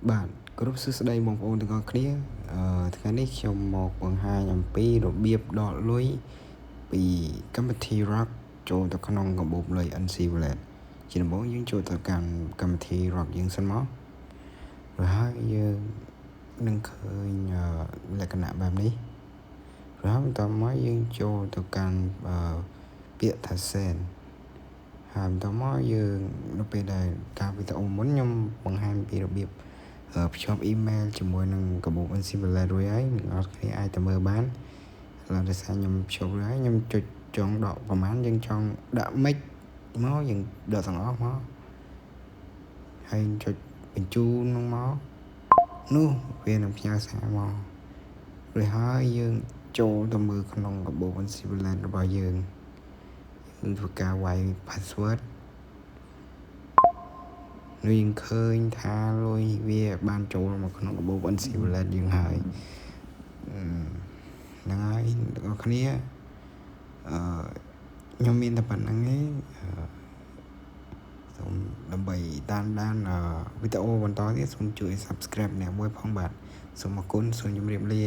បាទគ្រប់សួស្តីបងប្អូនទាំងអស់គ្នាថ្ងៃនេះខ្ញុំមកបង្ហាញអំពីរបៀបដកលុយពីកម្មវិធី Rock ចូលទៅក្នុងកាបូបលុយ NC Wallet ជាដំបូងយើងចូលទៅកាន់កម្មវិធី Rock យើងសិនមកrồiហើយយើងនឹងឃើញលក្ខណៈបែបនេះrồiហើយបន្តមកយើងចូលទៅកាន់ពាក្យថា Send ហើយបន្តមកយើងនៅពេលដែលការវីដេអូមុនខ្ញុំបង្ហាញពីរបៀបភ្ជាប់អ៊ីមែលជាមួយនឹងកាបូប NC Wallet រួចហើយអ្នកនរគ្នាអាចទៅមើលបានឥឡូវដោយសារខ្ញុំភ្ជាប់រួចហើយខ្ញុំចុចចង់ដកប្រហែលយើងចង់ដាក់មិចមកយើងដកទាំងអស់មកហើយចុចបញ្ជូននឹងមកនោះវានឹងផ្ញើសារមករួចហើយយើងចូលទៅមើលក្នុងកាបូប NC Wallet របស់យើងធ្វើការវាយ password នោះយើងឃើញថាលុយវាបានចូលមកក្នុងកាបូប NC Wallet យើងហើយហ្នឹងហើយអ្នកនរគ្នាខ្ញុំមានតែប៉ុណ្្នឹងឯងសូមដើម្បីតាមដានវីដេអូបន្តទៀតសូមជួយ Subscribe អ្នកមួយផងបាទសូមអរគុណសូមជម្រាបលា